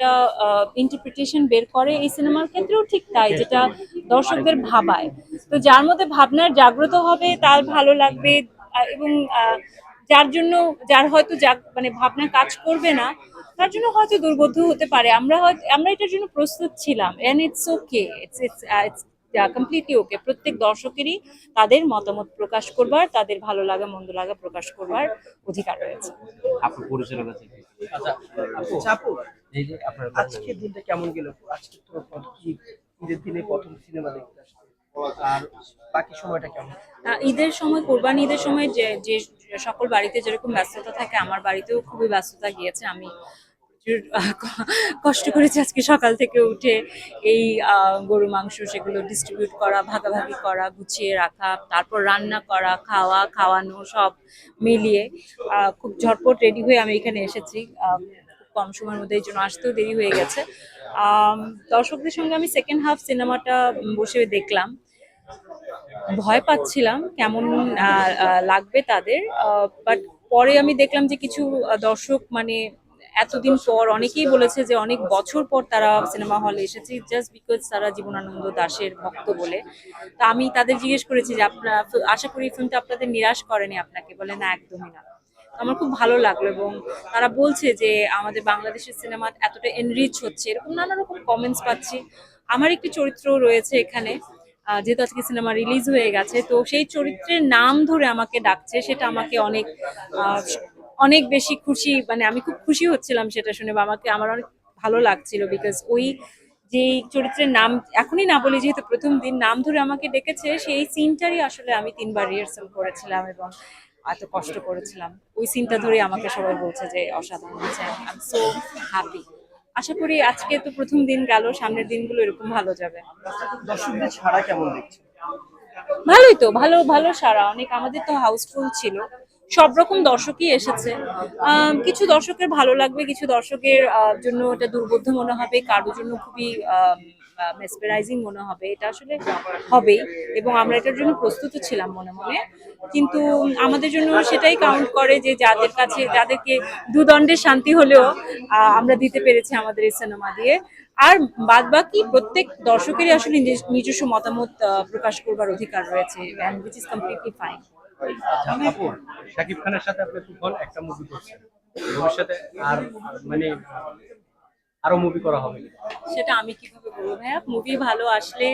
একটা ইন্টারপ্রিটেশন বের করে, এই সিনেমার ক্ষেত্রেও ঠিক তাই, যেটা দর্শকদের ভাবায়। তো যার মধ্যে ভাবনার জাগ্রত হবে তার ভালো লাগবে, এবং যার জন্য, যার হয়তো মানে ভাবনা কাজ করবে না, তার জন্য হয়তো দুর্বোধ্য হতে পারে। আমরা এটার জন্য প্রস্তুত ছিলাম, and it's okay, it's it's it's completely okay. প্রত্যেক দর্শকেরই তাদের মতামত প্রকাশ করবার, তাদের ভালো লাগা মন্দ লাগা প্রকাশ করবার অধিকার রয়েছে। আপনার পরিচালক আছে কি? আচ্ছা আপু আপু, এই যে আপনার আজকের দিনটা কেমন গেল? আজকে তো ঈদের দিনে প্রথম সিনেমা দেখতে আসছে, আর বাকি সময়টা কেমন? ঈদের সময়, কোরবানি ঈদের সময় যে যে সকল বাড়িতে যেরকম ব্যস্ততা থাকে, আমার বাড়িতেও খুবই ব্যস্ততা গিয়েছে। আমি প্রচুর কষ্ট করেছি আজকে সকাল থেকে উঠে, এই গরু মাংস সেগুলো ডিস্ট্রিবিউট করা, ভাগাভাগি করা, গুছিয়ে রাখা, তারপর রান্না করা, খাওয়া খাওয়ানো সব মিলিয়ে খুব ঝটপট রেডি হয়ে আমি এখানে এসেছি। খুব কম সময়ের মধ্যে, এই জন্য আসতেও দেরি হয়ে গেছে। দর্শকদের সঙ্গে আমি সেকেন্ড হাফ সিনেমাটা বসে দেখলাম। ভয় পাচ্ছিলাম কেমন লাগবে তাদের, বাট পরে আমি দেখলাম যে কিছু দর্শক, মানে এতদিন পর অনেকেই বলেছে যে অনেক বছর পর তারা সিনেমা হলে এসেছে, জাস্ট বিকজ তারা জীবনানন্দ দাশের ভক্ত বলে। তা আমি তাদের জিজ্ঞেস করেছি যে আপনার, আশা করি ফিল্মটা আপনাদের নিরাশ করেনি আপনাকে? বলে না, একদমই না। আমার খুব ভালো লাগলো, এবং তারা বলছে যে আমাদের বাংলাদেশের সিনেমা এতটা এনরিচ হচ্ছে, এরকম নানা রকম কমেন্টস পাচ্ছি। আমার একটি চরিত্র রয়েছে এখানে, যেহেতু আজকে সিনেমা রিলিজ হয়ে গেছে, তো সেই চরিত্রের নাম ধরে আমাকে ডাকছে, সেটা আমাকে অনেক আহ, অনেক বেশি খুশি, মানে আমি খুব খুশি হচ্ছিলাম সেটা শুনে, বা আমার অনেক ভালো লাগছিল, বিকজ ওই যে চরিত্রের নাম এখনই না বলি, যেহেতু প্রথম দিন নাম ধরে আমাকে ডেকেছে, সেই সিনটারই আসলে আমি 3বার রিহার্সাল করেছিলাম এবং এত কষ্ট করেছিলাম। ওই সিনটা ধরে আমাকে সবাই বলছে যে অসাধারণ হয়েছে। I am so happy. আশা করি আজকে তো প্রথম দিন গেল, সামনের দিনগুলো এরকম ভালো যাবে। দর্শকদের ছাড়া কেমন দেখছে? ভালোই তো, ভালো ভালো সারা, অনেক, আমাদের তো হাউসফুল ছিল, সব রকম দর্শকই এসেছে। কিছু দর্শকের ভালো লাগবে, কিছু দর্শকের জন্য এটা দুর্বোধ্য মনে হবে, কারোর জন্য খুবই মেসমেরাইজিং মনে হবে, এটা আসলে হবেই, এবং আমরা এটার জন্য প্রস্তুত ছিলাম মনে মনে। কিন্তু আমাদের জন্য সেটাই কাউন্ট করে যে যাদের কাছে, যাদেরকে দুদণ্ডের শান্তি হলেও আমরা দিতে পেরেছি আমাদের এই সিনেমা দিয়ে। আর বাদ বাকি প্রত্যেক দর্শকেরই আসলে নিজস্ব মতামত প্রকাশ করবার অধিকার রয়েছে, and which is completely fine. আচ্ছা আপু, শাকিব খানের সাথে আপনি তুফান একটা মুভি করছেন, ভবিষ্যতে আর মানে আরো মুভি করা হবে কিনা? সেটা আমি কিভাবে বলবো ভাইয়া, মুভি ভালো আসলে,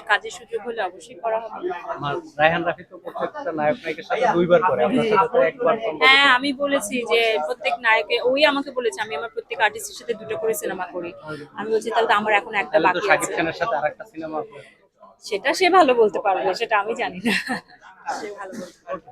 কাজের সুযোগ হলে অবশ্যই করা হবে। আমার রায়হান রাফি তো প্রত্যেকটা নায়ক নায়িকার সাথে দুইবার করে, আপনার সাথে তো একবার সম্ভব। হ্যাঁ, আমি বলেছি যে প্রত্যেক নায়কে, ওই আমাকে বলেছে আমি আমার প্রত্যেক আর্টিস্টের সাথে দুটো করে সিনেমা করি। আমি বলছি তাহলে তো আমার এখন একটা তাহলে তো বাকি শাকিব আছে। খানের সাথে আরেকটা সিনেমা। সেটা সে ভালো বলতে পারবে, সেটা আমি জানি না। সে ভালো বলতে পারবে।